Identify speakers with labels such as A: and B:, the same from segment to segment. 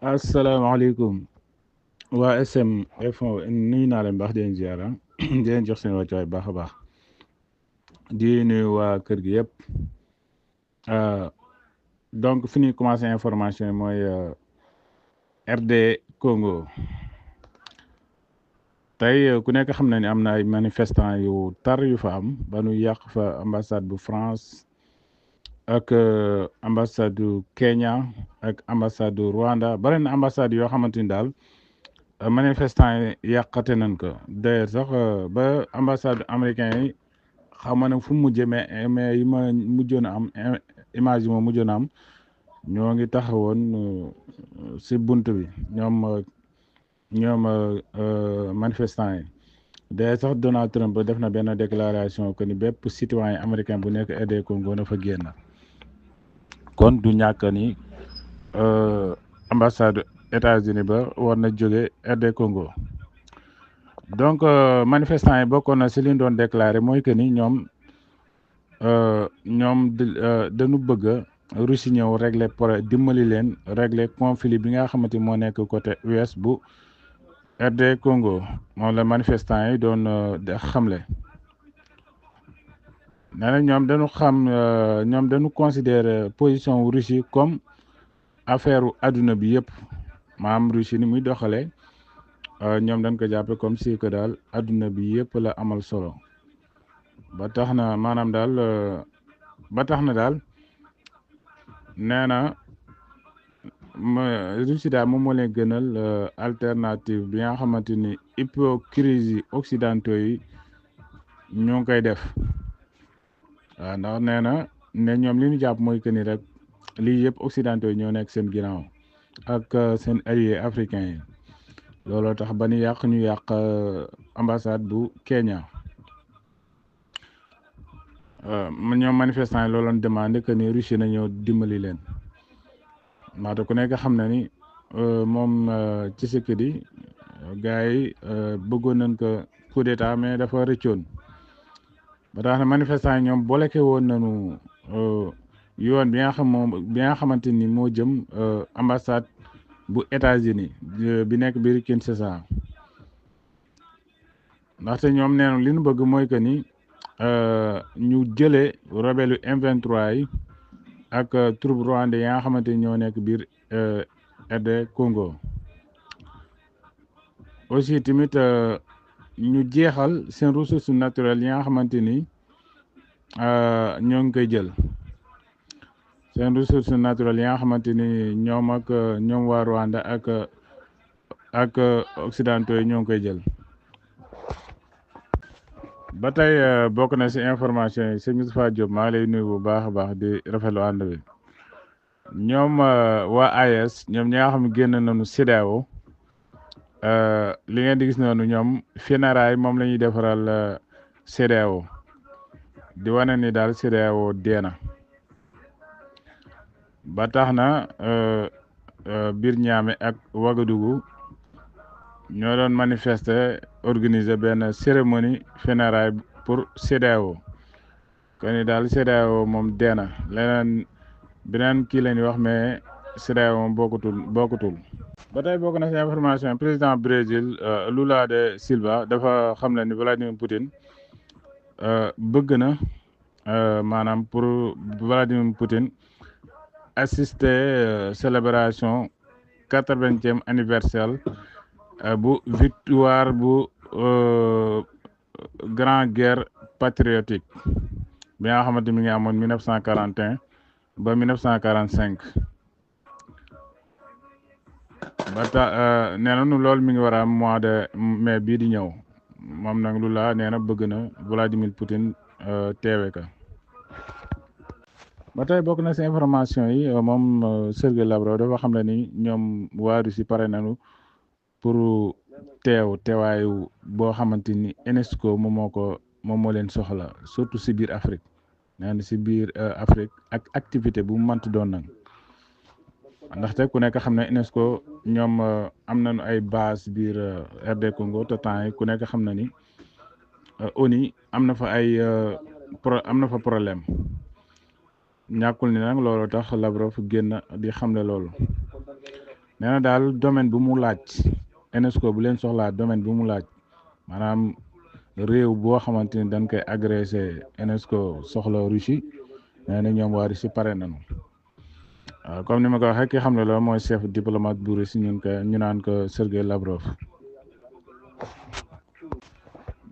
A: asalaamaaleykum waa SM Info nuyu naa leen baax di leen ziara di leen jox seen wàccuwaay baax a baax di nuyu waa kër gi yëpp donc fi ñuy commencé information yi mooy RD Congo tey ku nekk xam na ni am na ay manifestants yu tar yu fa am ba nu yàq fa ambassade bu France ak ambassade du Kenya ak ambassade du Rwanda bari na ambassade yoo xamante ni daal. Manifestant yi yàqate nañ ko d'ailleurs sax ba ambassade américain yi xam na fu mu mujjee mais yi ma mujjoon a am image yi ma mujjoon a am ñoo ngi taxawoon si bunt bi ñoom manifestant yi d'ailleurs sax Donald Trump def na benn déclaration que ni bépp citoyen américain bu nekk RD Congo na fa génn kon du ñàkk ni ambassade États-Unis ba war na jóge RD Congo donc manifestant yi bokkoon na si li ñu doon déclaré mooy que ni ñoom dañu bëgg a Russie ñëw régler dimbali leen régler conflit bi nga xamante moo nekk côté ouest bu RD Congo moom la manifestant yi doon xamle nee na ñoom dañu considérer position wu Russie comme affaire u adduna bi yëpp maam Russie ni muy doxalee ñoom dañ ko jàppe comme si que daal adduna bi yëpp la amal solo ba tax na maanaam daal nee na Russie daal moom moo leen gënal alternative bi nga xamante ni hypocrisie occidentaux yi ñoo ngi koy def waaw ndax nee na ne ñoom li ñu jàpp mooy que ni rek lii yëpp occidentaux yi ñoo nekk seen ginnaaw ak seen alliés africains yi looloo tax ba ñu yàq ambassade bu Kenya ñoom manifestant yi looloon demandé que ni Russie na ñëw dimbali leen ndaxte ku nekk xam na ni moom Tshisekedi gars yi bëggoon nañ ko coup d'état mais dafa rëccoon ba tax na manifestant yi ñoom bloqué woon nañu yoon bi nga xamante ni moo jëm ambassade bu États-Unis bi nekk biir Kinshasa ndaxte ñoom nee na li ñu bëgg mooy que ni ñu jëlee rebelle M23 yi ak troupe rwandais yi nga xamante ni ñoo nekk biir RD Congo aussi tamit ñu jeexal seen ressources naturelles yi nga xamante ni ñoo ngi koy jël seen ressources naturelles yi nga xamante ni ñoom waa Rwanda ak occidentaux yi ñoo ngi koy jël ba tey bokk na si information yi sëñ Moustapha Diop maa ngi lay nuyu bu baax a baax di rafetlu ànd bi ñoom waa AES ñoom ñi nga xam ne génn nañu CEDEAO li ngeen di gis noonu ñoom funérailles moom la ñuy defaral CEDEAO di wane ni daal CEDEAO dee na ba tax na biir Niamey ak Ouagadougou ñoo doon manifester organiser benn cérémonie funérailles pour CEDEAO kon ni daal CEDEAO moom dee na beneen kii la ñuy wax mais CEDEAO moom bokkutul ba tey bokk na si information président Brésil Lula de Silva dafa xam ne ni Vladimir Poutine bëgg na maanaam pour Vladimir Poutine assister célébration 80e anniversaire bu victoire bu grande guerre patriotique bi nga xamante mi ngi amoon 1941 ba 1945 ba tax nee na loolu mi ngi war a am mois de mai bii di ñëw moom nag lu la nee na bëgg na Vladimir Poutine teewe ka ba tey bokk na si information yi moom Sergey Lavrov dafa xam ne ni ñoom waa Russie pare nañu pour teewaayu boo xamante ni UNESCO moom moo leen soxla surtout si biir Afrique nee na si biir Afrique ak activité bu mu mënti doon nag ndaxte ku nekk xam ne UNESCO ñoom am nañu ay base biir RD Congo te temps yi ku nekk xam na ni ONU am na fa problème ñàkkul ni nag loolu tax Lavrov génn di xamle loolu nee na daal domaine bu mu laaj UNESCO bu leen soxlaa domaine bu mu laaj maanaam réew boo xamante ni dañ koy agressé UNESCO soxla Russie nee na ñoom waa Russie pare nañu waaw comme ni ma ko waxee ki xam ne la mooy chef diplomate bu Russie ñu naan ko Sergei Lavrov.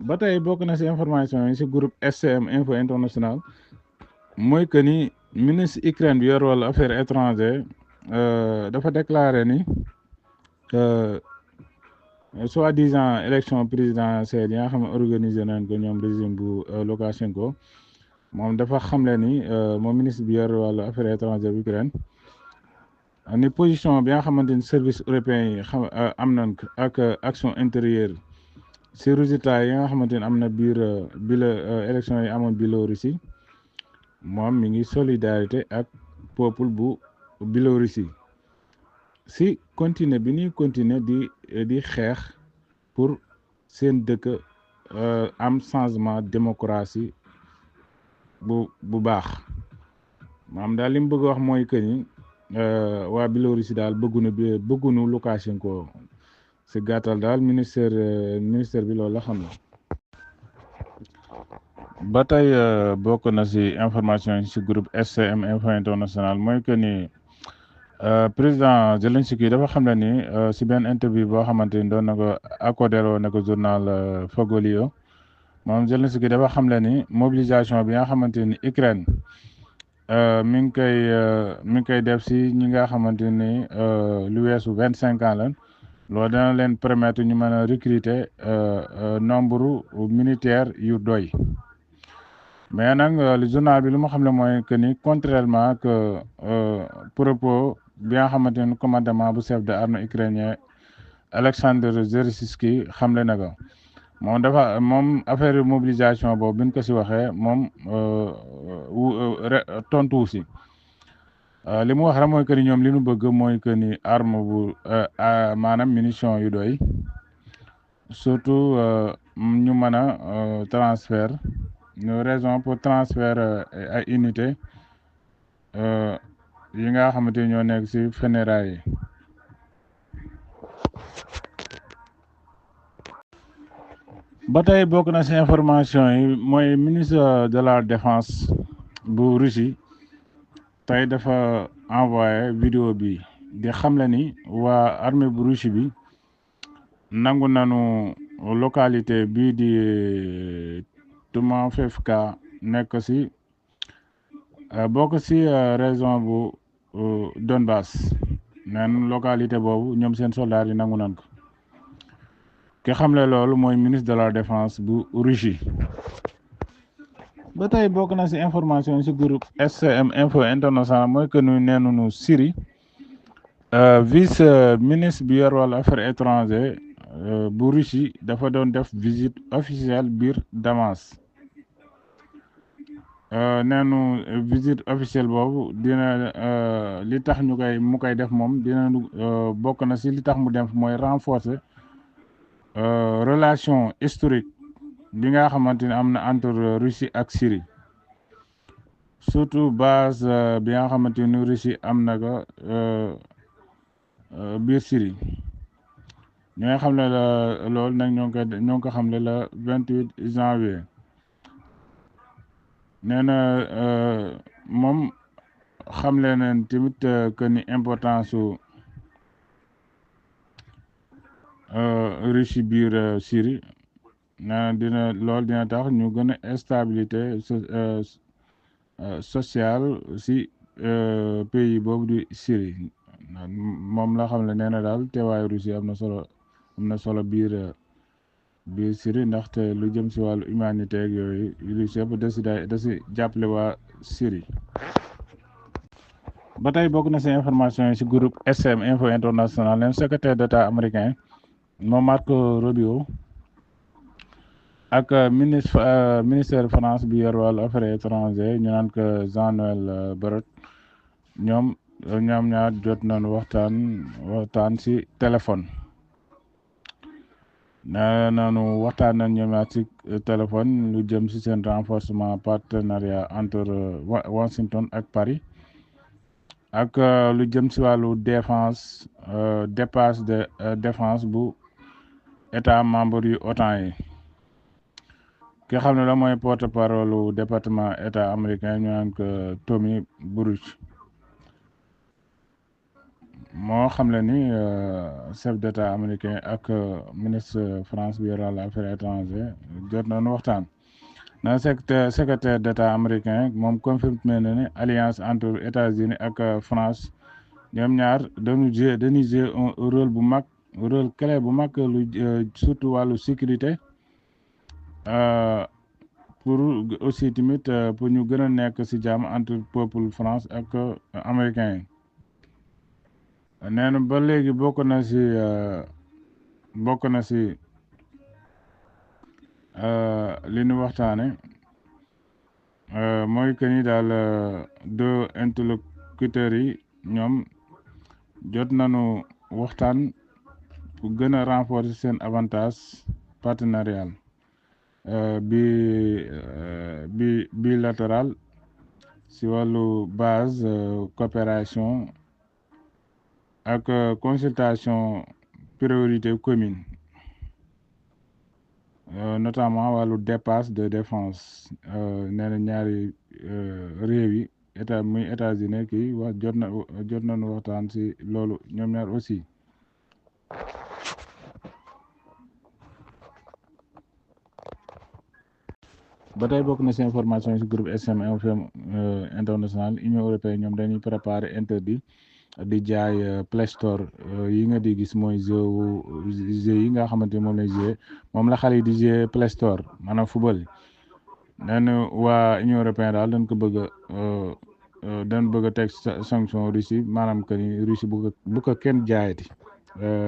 A: ba tey bokk na si information yi si groupe SCM Info International mooy que ni ministre Ukraine bi yor wàllu affaires étrangères dafa déclaré ni soi-disant élection présidentielle yi nga xam ne organisé nañ ko ñoom régime bu Loukachenko moom dafa xamle ni moom ministre bi yor wàllu affaires étrangères bu Ukraine ni position bi nga xamante ni service européen yi am nañ ko ak action intérieure si résultat yi nga xamante ni am na biir bi la élection yi amoon Biélorussie moom mi ngi solidarité ak peuple bu Biélorussie si continuer bi ñuy continuer di xeex pour seen dëkk am changement démocratie bu baax maam daal li mu bëgg wax mooy que ni waa Biélorussie daal bëggunu Loukachenko si gàttal daal ministère bi loolu la xam na ba tey bokk na si information yi si groupe SCM Info International mooy que ni président Zelensky dafa xam ne ni si benn interview boo xamante ni doon na ko accordé woon na ko journal Fogolio moom Zelensky dafa xam ne ni mobilisation bi nga xamante ni Ukraine mi ngi koy def si ñi nga xamante ni lu weesu 25 ans lan loolu dana leen permettre ñu mën a recruter nombre militaire yu doy mais nag le journal bi lu ma xam ne mooy que ni contrairement que propos bi nga xamante ni commandement bu chef de armée ukrainien Alexandre Zerzinski xamle na ko moom affaire mobilisation boobu bi ñu ko si waxee moom tontu si li mu wax rek mooy que ni ñoom li ñu bëgg mooy que ni arme bu maanaam munition yu doy surtout ñu mën a transfert une raison pour transfert ay unité yi nga xamante ni ñoo nekk si fénérailles yi ba tey bokk na si information yi mooy ministre de la défense bu Russie tey dafa envoyé vidéo bi di xamle ni waa armée bu Russie bi nangu nanu localité bii di Timofeevka nekk si bokk si région bu Donbass neen localité boobu ñoom seen soldats yi nangu nan ko ki xamle loolu mooy ministre de la défense bu Russie ba tey bokk na si information si groupe SCM Info International mooy que nu neenunu Syrie vice ministre bi yor wàllu affaires étrangères bu Russie dafa doon def visite officielle biir Damas neenu visite officielle boobu dina li tax mu koy def moom dina bokk na si li tax mu def mooy renforcer relation historique bi nga xamante ni am na entre Russie ak Syrie surtout base bi nga xamante ni Russie am na ko biir Syrie ñoo ngi xam ne la loolu nag ñoo ngi ko xam ne la 28 janvier nee na moom xam le neen tamit que ni importance su Russie biir Syrie nee na dina tax ñu gën a stabilité sociale si pays boobu di Syrie moom la xam ne nee na daal teewaayu Russie am na solo biir Syrie ndaxte lu jëm si wàllu humanité ak yooyu Russie yëpp da si jàppale waa Syrie ba tey bokk na si information yi si groupe SCM Info International leen secrétaire d'État américain moom Marco Rubio ak ministère France bi yor wàllu affaires étrangères ñu naan ko Jean-Noël Barrot ñoom ñaar jot nañu waxtaan si téléphone nañu waxtaan nañ ñoom ñaar si téléphone lu jëm si seen renforcement partenariat entre Washington ak Paris ak lu jëm ci wàllu défense dépasse de défense bu état membre yu OTAN yi ki xam ne la mooy porte-parole lu département état américain ñu naan ko Tommy Burch moo xam le ni chef d'état américain ak ministre France bi yore affaires étrangères jot nañu waxtaan na secrétaire d'état américain moom confirmé na ne alliance entre États-Unis ak France ñoom ñaar dañuy jouer un rôle bu mag rôle clé bu mag lu surtout wàllu sécurité pour aussi tamit pour ñu gën a nekk ci jàmm entre peuple France ak américain yi nee na ba léegi bokk na ci li ñu waxtaane mooy que ni daal deux interlocuteurs yi ñoom jot nañu waxtaan pour gën a renforcer seen avantage partenarial bilatéral ci wàllu base coopération ak consultation priorité commune notamment wàllu dépasse de défense nee na ñaari réew yi muy États-Unis kii wax jot nañu waxtaan ci loolu ñoom ñaar aussi ba tey bokk na ci information yi ci groupe SMFM international Union européenne ñoom dañuy préparer interdit di jaay Play Store yi nga di gis mooy jeu yi nga xamante ni moom lay jouer moom la xale yi di jouer Play Store maanaam football nee na waa Union européenne daal dañ ko bëgg a teg sanction Russie maanaam que ni Russie bu ko kenn jaayati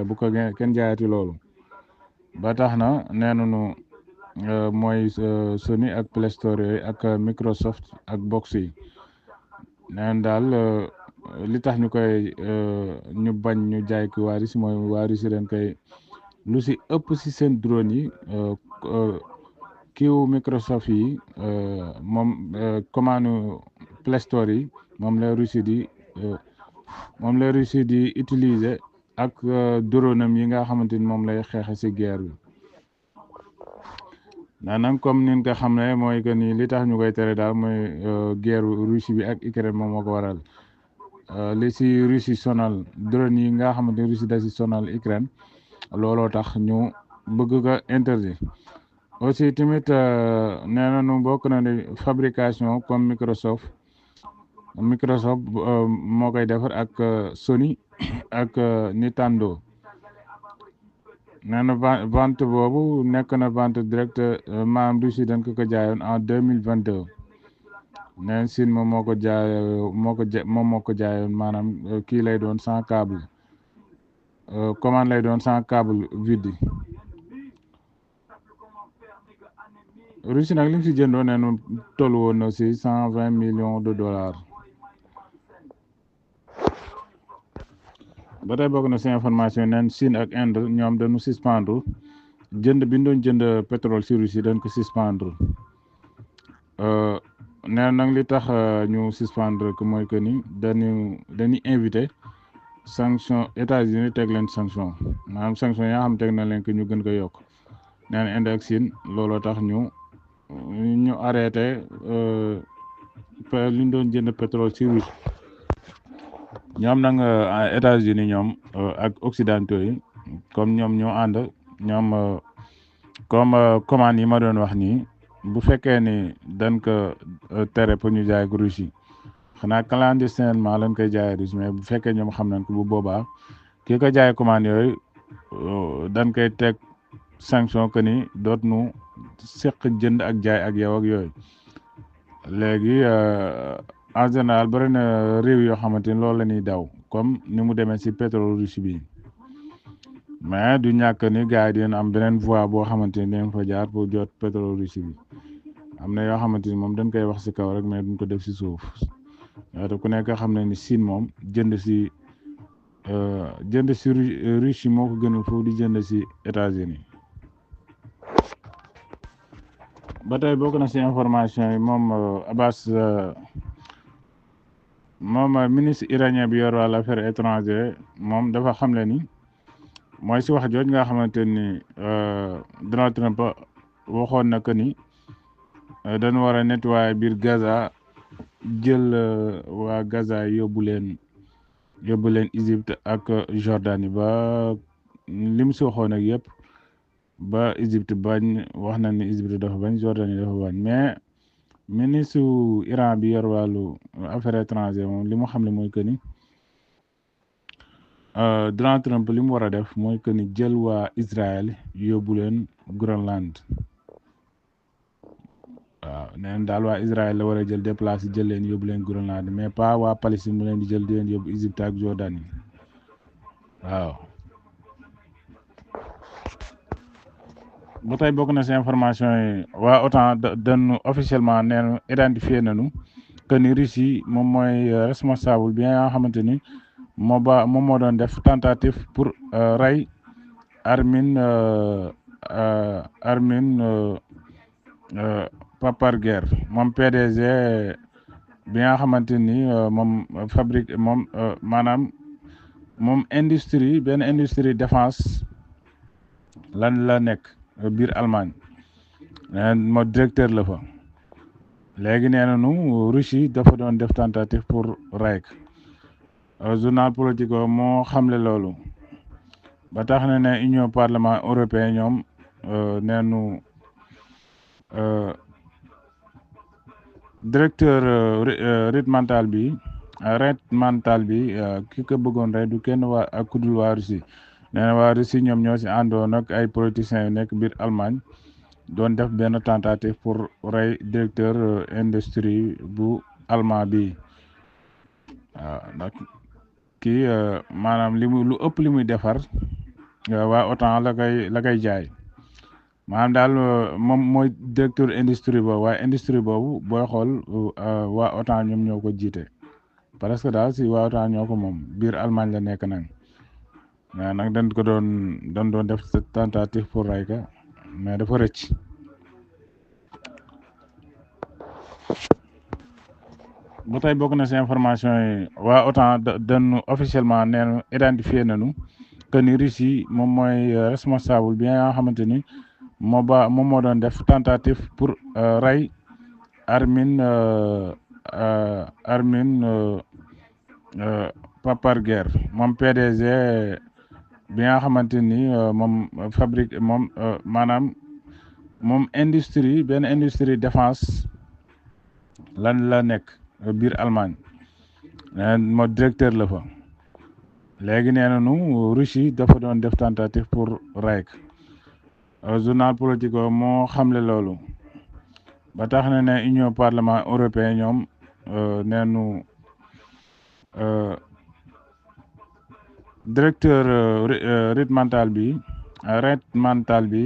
A: bu ko kenn jaayati loolu ba tax na nee nañu mooy Sony ak Play Store yooyu ak Microsoft ak box yi neen daal li tax ñu koy ñu bañ ñu jaay ki waa Russie mooy waa Russie dañ koy lu ci ëpp ci seen drone yi kiiwu Microsoft yi moom commande Play Store yi moom la Russie di utiliser ak drone am yi nga xamante ni moom lay xeexe ci guerre bi nag comme nin ko xam ne mooy que ni li tax ñu koy tere daal mooy guerre Russie bi ak Ukraine moom moo ko waral li ci Russie sonal drone yi nga xamante ni Russie da ci sonal Ukraine looloo tax ñu bëgg ko interdit aussi tamit nee nañu bokk na ni fabrication comme Microsoft moo koy defar ak Sony ak Nintendo nee na vente boobu nekk na vente directe maanaam Russie dañ ko jaayoon en 2022 neen Chine moom moo ko jaayoon maanaam kii lay doon sans câble commande lay doon sans câble vide Russie nag li mu si jëndoo nee na toll woon na si $120 millions. ba tey bokk na si information neen Chine ak Inde ñoom dañu suspendre jënd bi ñu doon jënd pétrole si Russie dañ ko suspendre nee nag li tax ñu suspendre que mooy que ni dañuy invité sanction États-Unis teg leen sanction maanaam sanction yaa xam teg na leen que ñu gën ko yokk nee na Inde ak Chine looloo tax ñu arrêté li ñu doon jënd pétrole si Russie ñoom nag États-Unis ñoom ak occidentaux yi comme ñoom ñoo ànd ñoom comme commande yi ma doon wax nii bu fekkee ni dañ ko tere pour ñu jaay ko Russie xanaa clandestinement lañ koy jaayee Russie mais bu fekkee ñoom xam nañ ko bu boobaa kii ko jaay commande yooyu dañ koy teg sanction que ni doot nu seq jënd ak jaay ak yow ak yooyu léegi en général bari na réew yoo xamante ni loolu la ñuy daw comme ni mu demee ci pétrole Russie bi mais du ñàkk ni gars yi dinañ am beneen voie boo xamante ni dañ fa jaar pour jot pétrole Russie bi am na yoo xamante ni moom dañ koy wax ci kaw rek mais duñ ko def ci suuf te ku nekk xam ne ni Chine moom jënd ci Russie moo ko gënal foofu di jënd ci États-Unis ba tey bokk na ci information yi moom moom ministre iranien bi yor wàllu affaires étrangères moom dafa xamle ni mooy si wax jooj nga xamante ni Donald Trump waxoon na que ni dañu war a nettoyer biir Gaza jël waa Gaza yóbbu leen Égypte ak Jordanie ba lim si waxoon ak yëpp ba Égypte bañ wax na ni Égypte dafa bañ Jordanie dafa bañ mais ministre Iran bi yor wàllu affaires étrangères moom li mu xam ne mooy que ni Donald Trump li mu war a def mooy que ni jël waa Israël yóbbu leen Groenland waaw neen daal waa Israël la war a jël déplacé jël leen yóbbu leen Groenland mais pas waa Palestine mu leen di jël di leen yóbbu Égypte ak Jordanie waaw ba tey bokk na si information yi waa OTAN dañu officiellement neen identifié nañu que ni Russie moom mooy responsable bi nga xamante ni moom moo doon def tentative pour rey Armin Paparguer moom PDG bi nga xamante ni moom fabrique moom maanaam moom industrie benn industrie défense lan la nekk biir Allemagne moo directeur la fa léegi nee nañu Russie dafa doon def tentative pour rey journal Politico moo xamle loolu ba tax na ne Union parlement européen ñoom neenu directeur red mental bi ki ko bëggoon rey du kenn waa ak kudul waa Russie nee na waa Russie ñoom ñoo si àndoon ak ay politiciens yu nekk biir Allemagne doon def benn tentative pour rey directeur industrie bu allemand bi waaw nag kii maanaam lu ëpp li muy defar waa OTAN la koy jaay maanaam daal moom mooy directeur industrie boobu waaye industrie boobu booy xool waa OTAN ñoom ñoo ko jiite parce que daal si waa OTAN ñoo ko moom biir Allemagne la nekk nag mais nag dañ ko doon def tentative pour rey ka mais dafa rëcc ba tey bokk na si information yi waa OTAN dañu officiellement neen identifié nañu que ni Russie moom mooy responsable bi nga xamante ni moom moo doon def tentative pour rey Armin Paparguer moom PDG bi nga xamante ni moom fabrique moom maanaam moom industrie benn industrie défense lan la nekk biir Allemagne moo directeur la fa léegi nee nañu Russie dafa doon def tentative pour rey journal Politico moo xamle loolu ba tax na ne Union parlement européen ñoom neenu directeur red mental bi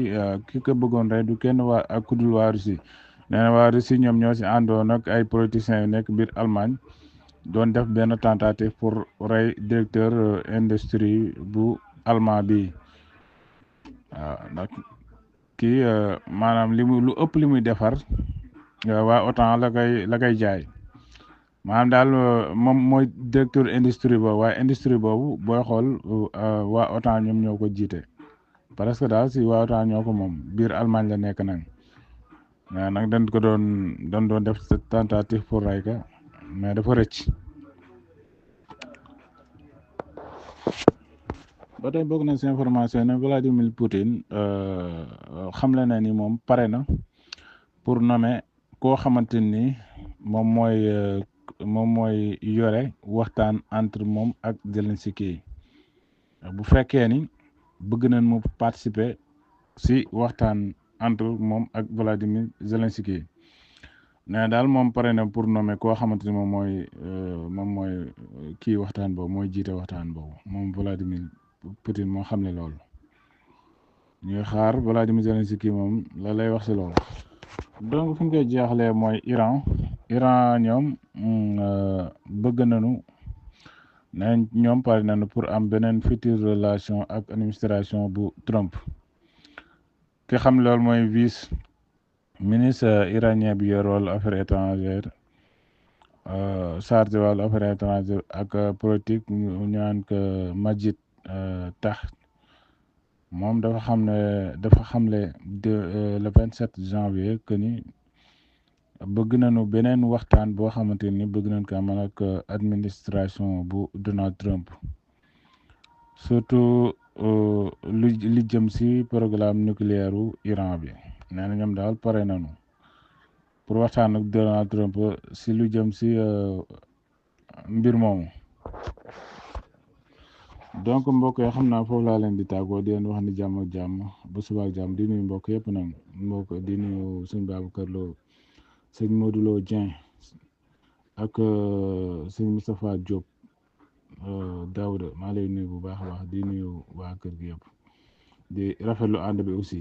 A: ki ko bëggoon rey du kenn waa ak kudul waa Russie nee na waa Russie ñoom ñoo si àndoon ak ay politiciens yu nekk biir Allemagne doon def benn tentative pour rey directeur industrie bu allemand bi waaw nag kii maanaam lu ëpp li muy defar waa OTAN la koy jaay maanaam daal moom mooy directeur industrie boobu waaye industrie boobu booy xool waa OTAN ñoom ñoo ko jiite parce que daal si waa OTAN ñoo ko moom biir Allemagne la nekk nag mais nag dañ ko doon def tentative pour rey ka mais dafa rëcc ba tey bokk na si information ne Vladimir Poutine xamle na ni moom pare na pour nommer koo xamante ni moom mooy yore waxtaan entre moom ak Zelensky bu fekkee ni bëgg nañ mu participer si waxtaan entre moom ak Vladimir Zelensky nee daal moom pare na pour nommer koo xamante ni moom mooy kii waxtaan boobu mooy jiite waxtaan boobu moom Vladimir Poutine moo xam ne loolu ñuy xaar Vladimir Zelensky moom la lay wax si loolu donc fi ñu koy jeexalee mooy Iran ñoom bëgg nañu ne ñoom pare nañu pour am beneen future relation ak administration bu Trump ki xam loolu mooy vice ministre iranien bi yor wàllu affaires étrangères chargé wàllu affaires étrangères ak politique ñu naan ko Majid Tax moom dafa xamle le 27 janvier que ni bëgg nañu beneen waxtaan boo xamante ni bëgg nañ ko amal ak administration bu Donald Trump surtout li jëm si programme nucléaire u Iran bi nee na ñoom daal pare nañu pour waxtaan ak Donald Trump si lu jëm si mbir moomu. donc mbokk yi xam naa foofu laa leen di tàggoo di leen wax ni jàmm ak jàmm ba suba ak jàmm di nuyu mbokk yëpp nag mbokk di nuyu sëñ Babacar Lo sëñ Modou Lo Dieng ak sëñ Moustapha Diop Daouda maa lay nuyu bu baax a baax di nuyu waa kër gi yëpp di rafetlu ànd bi aussi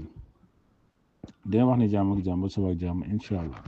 A: di leen wax ni jàmm ak jàmm ba suba ak jàmm incha allah.